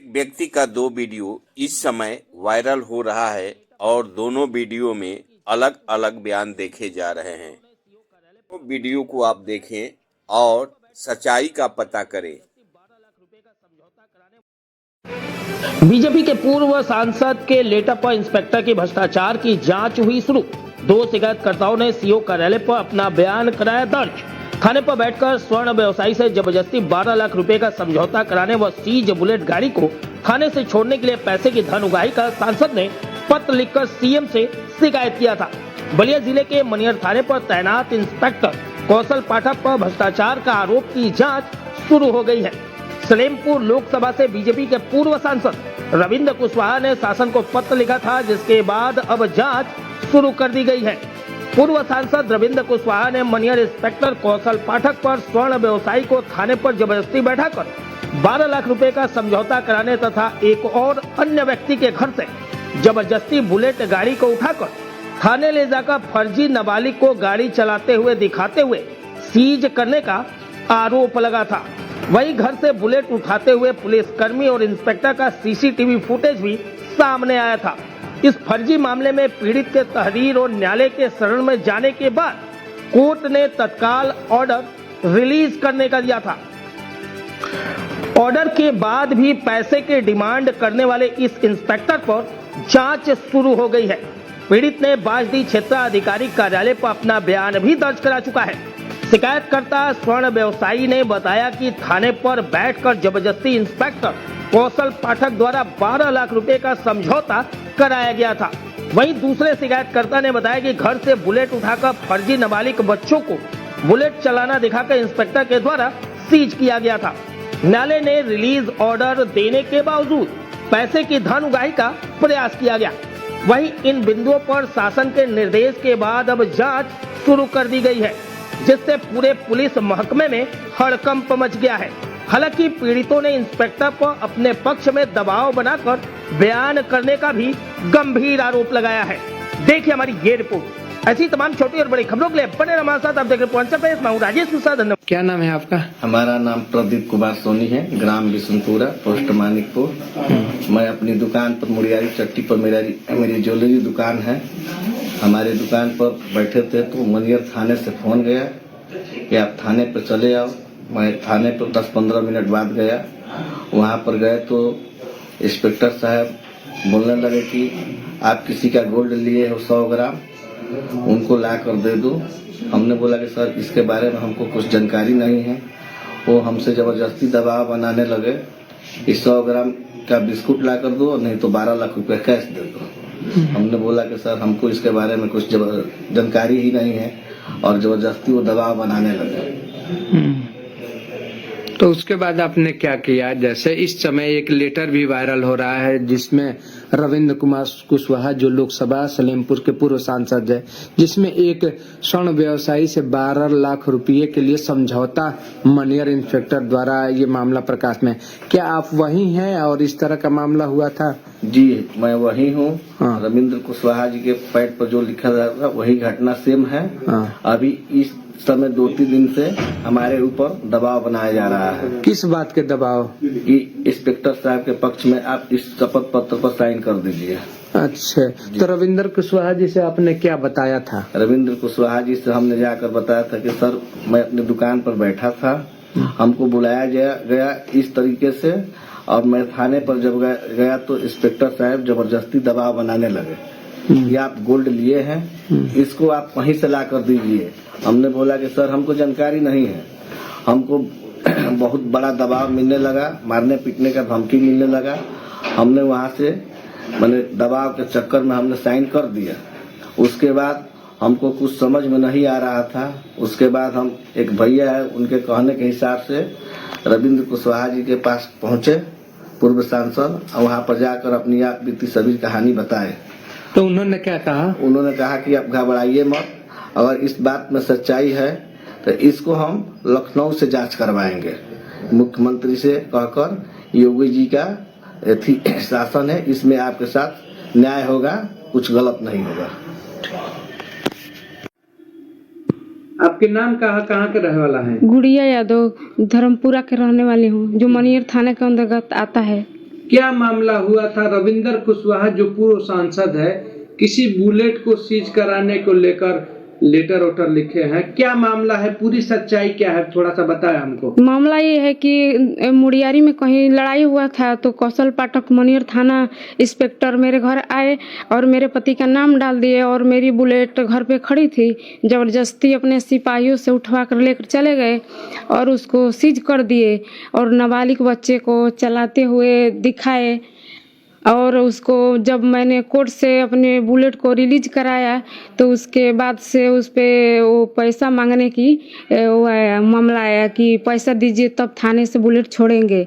एक व्यक्ति का दो वीडियो इस समय वायरल हो रहा है और दोनों वीडियो में अलग अलग बयान देखे जा रहे हैं। तो वीडियो को आप देखें और सच्चाई का पता करें। बीजेपी के पूर्व सांसद के लेटर पर इंस्पेक्टर की भ्रष्टाचार की जांच हुई शुरू। दो शिकायतकर्ताओं ने सीओ कार्यालय पर अपना बयान कराया दर्ज। थाने पर बैठकर स्वर्ण व्यवसायी से जबरदस्ती 12 लाख रुपए का समझौता कराने व सीज बुलेट गाड़ी को थाने से छोड़ने के लिए पैसे की धन उगाही का सांसद ने पत्र लिखकर सीएम से शिकायत किया था। बलिया जिले के मनियर थाने पर तैनात इंस्पेक्टर कौशल पाठक पर भ्रष्टाचार का आरोप की जाँच शुरू हो गई है। सलेमपुर लोकसभा से बीजेपी के पूर्व सांसद रविंद्र कुशवाहा ने शासन को पत्र लिखा था, जिसके बाद अब जांच शुरू कर दी गई है। पूर्व सांसद रविंद्र कुशवाहा ने मनियर इंस्पेक्टर कौशल पाठक पर स्वर्ण व्यवसायी को थाने पर जबरदस्ती बैठाकर 12 लाख रुपए का समझौता कराने तथा एक और अन्य व्यक्ति के घर से जबरदस्ती बुलेट गाड़ी को उठाकर थाने ले जाकर फर्जी नाबालिग को गाड़ी चलाते हुए दिखाते हुए सीज करने का आरोप लगा था। वहीं घर से बुलेट उठाते हुए पुलिसकर्मी और इंस्पेक्टर का सीसीटीवी फुटेज भी सामने आया था। इस फर्जी मामले में पीड़ित के तहरीर और न्यायालय के शरण में जाने के बाद कोर्ट ने तत्काल ऑर्डर रिलीज करने का दिया था। ऑर्डर के बाद भी पैसे के डिमांड करने वाले इस इंस्पेक्टर पर जांच शुरू हो गई है। पीड़ित ने बाजदी क्षेत्र अधिकारी कार्यालय पर अपना बयान भी दर्ज करा चुका है। शिकायतकर्ता स्वर्ण व्यवसायी ने बताया कि थाने पर बैठकर जबरदस्ती इंस्पेक्टर कौशल पाठक द्वारा 12 लाख रुपए का समझौता कराया गया था। वहीं दूसरे शिकायतकर्ता ने बताया कि घर से बुलेट उठाकर फर्जी नाबालिग बच्चों को बुलेट चलाना दिखाकर इंस्पेक्टर के द्वारा सीज किया गया था। न्यायालय ने रिलीज ऑर्डर देने के बावजूद पैसे की धन उगाही का प्रयास किया गया। वहीं इन बिंदुओं पर शासन के निर्देश के बाद अब जांच शुरू कर दी गई है, जिससे पूरे पुलिस महकमे में हड़कंप मच गया है। हालांकि पीड़ितों ने इंस्पेक्टर पर अपने पक्ष में दबाव बनाकर बयान करने का भी गंभीर आरोप लगाया है। देखिए हमारी ये रिपोर्ट। ऐसी तमाम छोटी और बड़ी खबरों के लिए बने हमारे साथ। आप देख रहे हैं मैं हूं राजेश प्रसाद। क्या नाम है आपका? हमारा नाम प्रदीप कुमार सोनी है, ग्राम बिशनपुरा, पोस्ट मानिकपुर। मैं अपनी दुकान पर मुड़ियारी चट्टी पर मेरी ज्वेलरी दुकान है। हमारे दुकान पर बैठे थे तो मनियर थाने से फोन गया कि आप थाने पर चले आओ। मैं थाने पर 10-15 मिनट बाद गया। वहां पर गए तो इंस्पेक्टर साहब बोलने लगे कि आप किसी का गोल्ड लिए हो 100 ग्राम, उनको ला कर दे दो। हमने बोला कि सर इसके बारे में हमको कुछ जानकारी नहीं है। वो हमसे जबरदस्ती दबाव बनाने लगे कि 100 ग्राम का बिस्कुट ला कर दो, नहीं तो 12 लाख रुपए कैश दे दो। हमने बोला कि सर हमको इसके बारे में कुछ जानकारी ही नहीं है, और जबरदस्ती वो दबाव बनाने लगे। तो उसके बाद आपने क्या किया? जैसे इस समय एक लेटर भी वायरल हो रहा है जिसमें रविंद्र कुमार कुशवाहा जो लोकसभा सलेमपुर के पूर्व सांसद है, जिसमें एक स्वर्ण व्यवसायी से 12 लाख रुपए के लिए समझौता मनियर इंस्पेक्टर द्वारा ये मामला प्रकाश में। क्या आप वही हैं और इस तरह का मामला हुआ था? जी मैं वही हूँ। हाँ। रविंद्र कुशवाहा जी के पैड पर जो लिखा था वही घटना सेम है। हाँ। अभी इस समय 2-3 दिन से हमारे ऊपर दबाव बनाया जा रहा है। किस बात के दबाव? कि इंस्पेक्टर साहब के पक्ष में आप इस शपथ पत्र पर साइन कर दीजिए। अच्छा, तो रविंद्र कुशवाहा जी से आपने क्या बताया था? रविंद्र कुशवाहा जी से हमने जाकर बताया था कि सर मैं अपनी दुकान पर बैठा था, हमको बुलाया गया इस तरीके से, और मैं थाने पर जब गया तो इंस्पेक्टर साहब जबरदस्ती दबाव बनाने लगे कि आप गोल्ड लिए हैं, इसको आप वहीं से ला कर दीजिए। हमने बोला कि सर हमको जानकारी नहीं है। हमको बहुत बड़ा दबाव मिलने लगा, मारने पीटने का धमकी मिलने लगा। हमने वहां से मैंने दबाव के चक्कर में हमने साइन कर दिया। उसके बाद हमको कुछ समझ में नहीं आ रहा था। उसके बाद हम एक भैया है, उनके कहने के हिसाब से रविंद्र कुशवाहा जी के पास पहुंचे, पूर्व सांसद, और वहां पर जाकर अपनी आप बीती सभी कहानी बताए। तो उन्होंने क्या कहा? उन्होंने कहा कि आप घबराइए मत, अगर इस बात में सच्चाई है तो इसको हम लखनऊ से जांच करवाएंगे। मुख्यमंत्री से कहकर योगी जी का शासन है, इसमें आपके साथ न्याय होगा, कुछ गलत नहीं होगा। आपके नाम कहाँ के रहने वाला है? गुड़िया यादव, धर्मपुरा के रहने वाली हूँ, जो मनियर थाने के अंतर्गत आता है। क्या मामला हुआ था? रविंद्र कुशवाहा जो पूर्व सांसद है, किसी बुलेट को सीज कराने को लेकर लेटर वोटर लिखे हैं, क्या मामला है? पूरी सच्चाई क्या है, थोड़ा सा बताया हमको। मामला ये है कि मुड़ियारी में कहीं लड़ाई हुआ था तो कौशल पाठक मनियर थाना इंस्पेक्टर मेरे घर आए और मेरे पति का नाम डाल दिए और मेरी बुलेट घर पे खड़ी थी, जबरदस्ती अपने सिपाहियों से उठवा कर लेकर चले गए और उसको सीज कर दिए और नाबालिग बच्चे को चलाते हुए दिखाए। और उसको जब मैंने कोर्ट से अपने बुलेट को रिलीज कराया तो उसके बाद से उस पे वो पैसा मांगने की मामला आया कि पैसा दीजिए तब थाने से बुलेट छोड़ेंगे।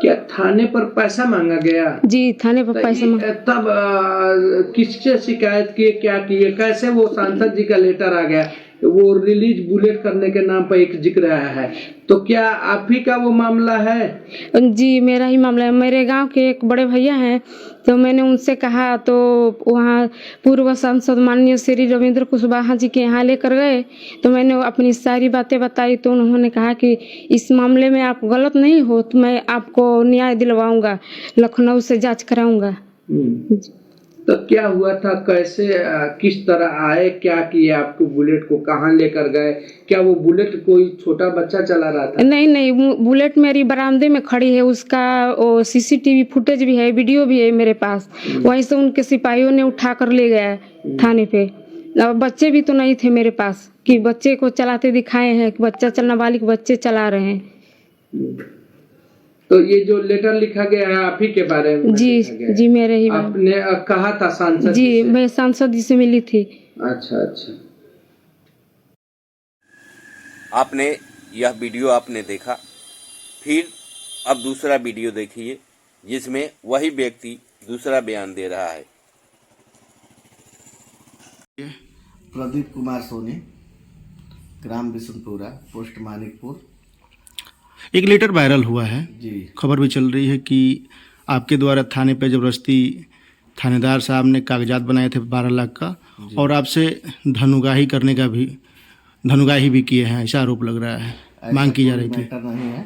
क्या थाने पर पैसा मांगा गया? जी, थाने पर पैसा मांगा। तब किससे शिकायत किए, क्या किए, कैसे वो सांसद जी का लेटर आ गया? वो रिलीज बुलेट करने के नाम पर एक जिक्र आया है, तो क्या आप ही का वो मामला है? जी, मेरा ही मामला है। मेरे गांव के एक बड़े भैया हैं, तो मैंने उनसे कहा तो वहाँ पूर्व सांसद माननीय श्री रविंद्र कुशवाहा जी के यहाँ लेकर गए तो मैंने अपनी सारी बातें बताई तो उन्होंने कहा कि इस मामले में आप गलत नहीं हो तो मैं आपको न्याय दिलवाऊंगा, लखनऊ से जांच कराऊंगा। तो क्या हुआ था, कैसे किस तरह आए, क्या किए, आपको बुलेट को कहाँ लेकर गए? क्या वो बुलेट कोई छोटा बच्चा चला रहा था? नहीं, बुलेट मेरी बरामदे में खड़ी है, उसका सीसीटीवी फुटेज भी है, वीडियो भी है मेरे पास। वहीं से उनके सिपाहियों ने उठा कर ले गया थाने पे। बच्चे भी तो नहीं थे मेरे पास कि बच्चे को चलाते दिखाए हैं कि बच्चा नाबालिग बच्चे चला रहे हैं। तो ये जो लेटर लिखा गया है आप ही के बारे में? जी, मेरे ही बारे में। आपने कहा था सांसद जी, मैं सांसद जी से मिली थी। अच्छा। आपने यह वीडियो आपने देखा, फिर अब दूसरा वीडियो देखिए जिसमें वही व्यक्ति दूसरा बयान दे रहा है। प्रदीप कुमार सोनी, ग्राम बिशनपुरा, पोस्ट मानिकपुर। एक लेटर वायरल हुआ है जी। खबर भी चल रही है कि आपके द्वारा थाने पे जबरदस्ती थानेदार साहब ने कागजात बनाए थे 12 लाख का और आपसे धनुगाही भी किए हैं, ऐसा आरोप लग रहा है, मांग की जा रही थी। मैटर नहीं है,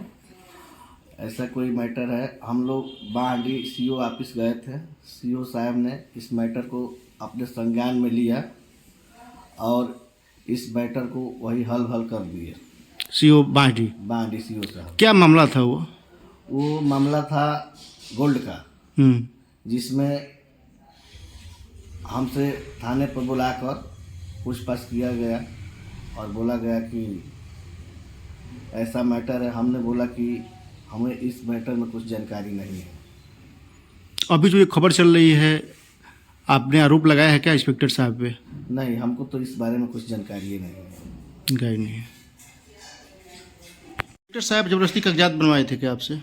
ऐसा कोई मैटर है। हम लोग बांडी सीओ ऑफिस गए थे, सीओ साहब ने इस मैटर को अपने संज्ञान में लिया और इस मैटर को वही हल कर दिए। सीओ बांडी सीओ साहब। क्या मामला था वो मामला था गोल्ड का, जिसमें हमसे थाने पर बुलाकर पूछताछ किया गया और बोला गया कि ऐसा मैटर है। हमने बोला कि हमें इस मैटर में कुछ जानकारी नहीं है। अभी जो ये खबर चल रही है, आपने आरोप लगाया है क्या इंस्पेक्टर साहब पे? नहीं, हमको तो इस बारे में कुछ जानकारी नहीं है। इंस्पेक्टर साहब जबरदस्ती कागजात बनवाए थे क्या आपसे?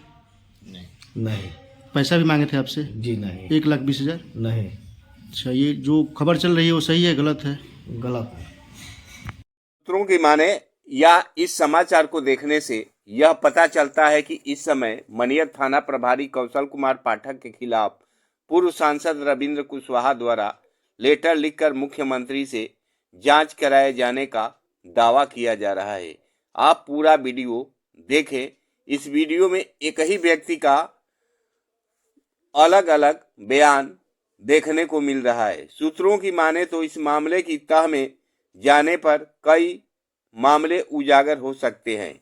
नहीं। पैसा भी मांगे थे आपसे? जी नहीं। 1,20,000? नहीं। अच्छा, ये जो खबर चल रही है वो सही है गलत है? गलत है। सूत्रों की माने या इस समाचार को देखने से यह पता चलता है कि इस समय मनियर थाना प्रभारी कौशल कुमार पाठक के खिलाफ पूर्व सांसद रविंद्र कुशवाहा द्वारा लेटर लिखकर मुख्यमंत्री से जांच कराए जाने का दावा किया जा रहा है। आप पूरा वीडियो देखें। इस वीडियो में एक ही व्यक्ति का अलग अलग बयान देखने को मिल रहा है। सूत्रों की माने तो इस मामले की तह में जाने पर कई मामले उजागर हो सकते हैं।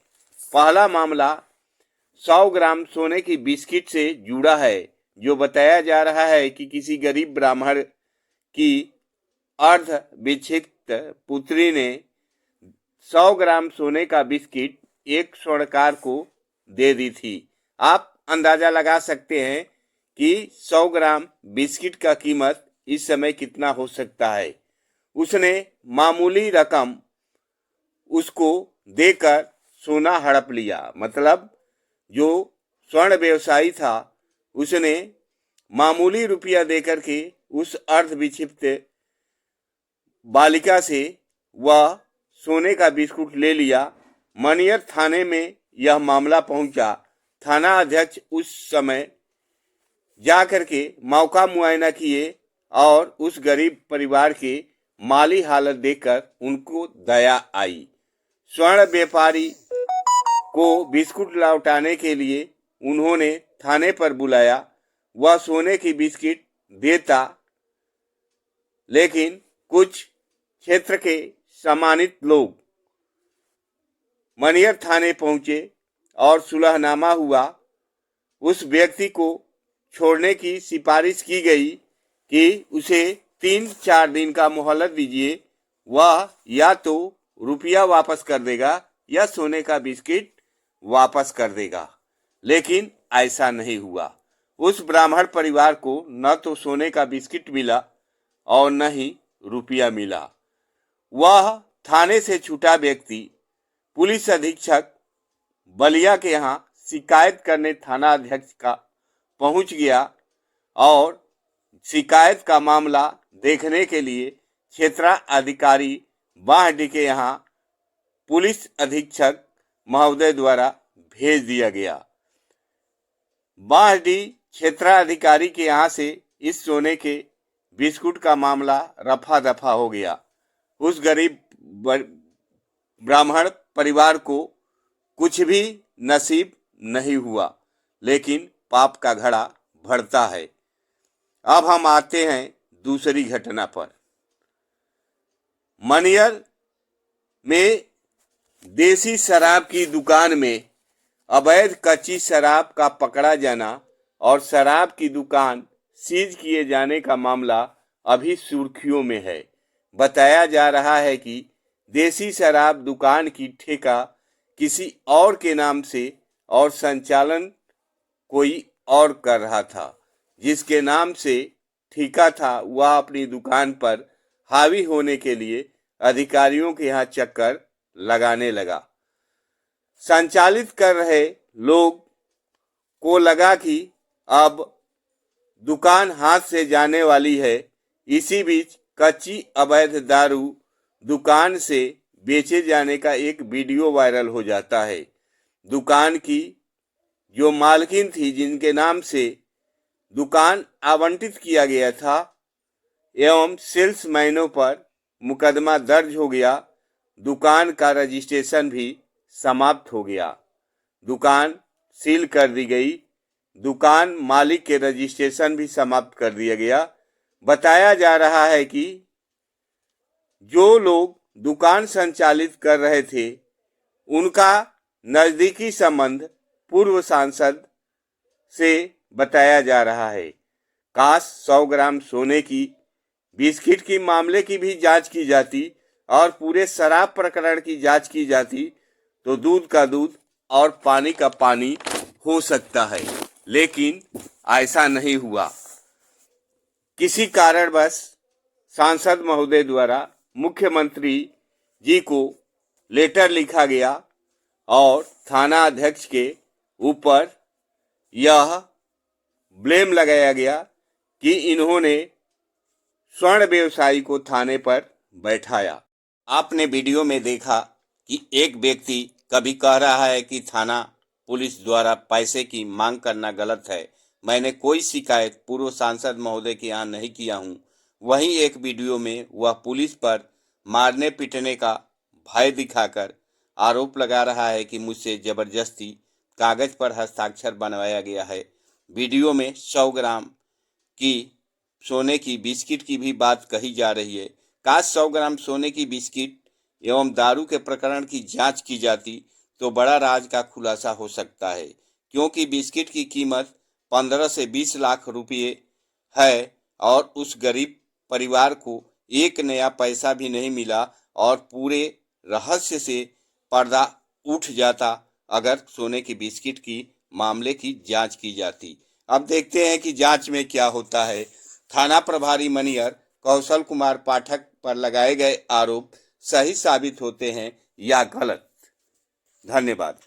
पहला मामला 100 ग्राम सोने की बिस्किट से जुड़ा है, जो बताया जा रहा है कि किसी गरीब ब्राह्मण की अर्ध विच्छिन्न पुत्री ने 100 ग्राम सोने का बिस्किट एक स्वर्णकार को दे दी थी। आप अंदाजा लगा सकते हैं कि 100 ग्राम बिस्किट का कीमत इस समय कितना हो सकता है। उसने मामूली रकम उसको देकर सोना हड़प लिया। मतलब जो स्वर्ण व्यवसायी था उसने मामूली रुपया देकर के उस अर्ध विक्षिप्त बालिका से वह सोने का बिस्कुट ले लिया। मनियर थाने में यह मामला पहुंचा। थाना अध्यक्ष उस समय जाकर के मौका मुआयना किए और उस गरीब परिवार के माली हालत देखकर उनको दया आई। स्वर्ण व्यापारी को बिस्कुट लौटाने के लिए उन्होंने थाने पर बुलाया, वह सोने की बिस्किट देता, लेकिन कुछ क्षेत्र के सम्मानित लोग मनियर थाने पहुंचे और सुलहनामा हुआ। उस व्यक्ति को छोड़ने की सिफारिश की गई कि उसे 3-4 दिन का मोहलत दीजिए, वह या तो रुपया वापस कर देगा या सोने का बिस्किट वापस कर देगा। लेकिन ऐसा नहीं हुआ। उस ब्राह्मण परिवार को न तो सोने का बिस्किट मिला और न ही रुपया मिला। वह थाने से छूटा व्यक्ति पुलिस अधीक्षक बलिया के यहाँ शिकायत करने थाना अध्यक्ष का पहुंच गया और शिकायत का मामला देखने के लिए क्षेत्राधिकारी बाहडी के यहाँ पुलिस अधीक्षक महोदय द्वारा भेज दिया गया। बाहडी क्षेत्राधिकारी के यहाँ से इस सोने के बिस्कुट का मामला रफा दफा हो गया। उस गरीब ब्राह्मण परिवार को कुछ भी नसीब नहीं हुआ, लेकिन पाप का घड़ा भरता है। अब हम आते हैं दूसरी घटना पर। मनियर में देसी शराब की दुकान में अवैध कच्ची शराब का पकड़ा जाना और शराब की दुकान सीज किए जाने का मामला अभी सुर्खियों में है। बताया जा रहा है कि देसी शराब दुकान की ठेका किसी और के नाम से और संचालन कोई और कर रहा था। जिसके नाम से ठेका था वह अपनी दुकान पर हावी होने के लिए अधिकारियों के यहाँ चक्कर लगाने लगा। संचालित कर रहे लोग को लगा कि अब दुकान हाथ से जाने वाली है। इसी बीच कच्ची अवैध दारू दुकान से बेचे जाने का एक वीडियो वायरल हो जाता है। दुकान की जो मालकिन थी, जिनके नाम से दुकान आवंटित किया गया था, एवं सेल्समैनों पर मुकदमा दर्ज हो गया। दुकान का रजिस्ट्रेशन भी समाप्त हो गया। दुकान सील कर दी गई। दुकान मालिक के रजिस्ट्रेशन भी समाप्त कर दिया गया। बताया जा रहा है कि जो लोग दुकान संचालित कर रहे थे, उनका नजदीकी संबंध पूर्व सांसद से बताया जा रहा है। काश 100 ग्राम सोने की बिस्किट की मामले की भी जांच की जाती और पूरे शराब प्रकरण की जांच की जाती तो दूध का दूध और पानी का पानी हो सकता है, लेकिन ऐसा नहीं हुआ। किसी कारणवश सांसद महोदय द्वारा मुख्यमंत्री जी को लेटर लिखा गया और थाना अध्यक्ष के ऊपर यह ब्लेम लगाया गया कि इन्होंने स्वर्ण व्यवसायी को थाने पर बैठाया। आपने वीडियो में देखा कि एक व्यक्ति कभी कह रहा है कि थाना पुलिस द्वारा पैसे की मांग करना गलत है। मैंने कोई शिकायत पूर्व सांसद महोदय के यहाँ नहीं किया हूँ। वहीं एक वीडियो में वह पुलिस पर मारने पीटने का भय दिखाकर आरोप लगा रहा है कि मुझसे जबरदस्ती कागज पर हस्ताक्षर बनवाया गया है। वीडियो में 100 ग्राम की सोने की बिस्किट की भी बात कही जा रही है। काश 100 ग्राम सोने की बिस्किट एवं दारू के प्रकरण की जांच की जाती तो बड़ा राज का खुलासा हो सकता है, क्योंकि बिस्किट की कीमत 15 से 20 लाख रुपये है और उस गरीब परिवार को एक नया पैसा भी नहीं मिला और पूरे रहस्य से पर्दा उठ जाता अगर सोने की बिस्किट की मामले की जांच की जाती। अब देखते हैं कि जांच में क्या होता है। थाना प्रभारी मनियर कौशल कुमार पाठक पर लगाए गए आरोप सही साबित होते हैं या गलत। धन्यवाद।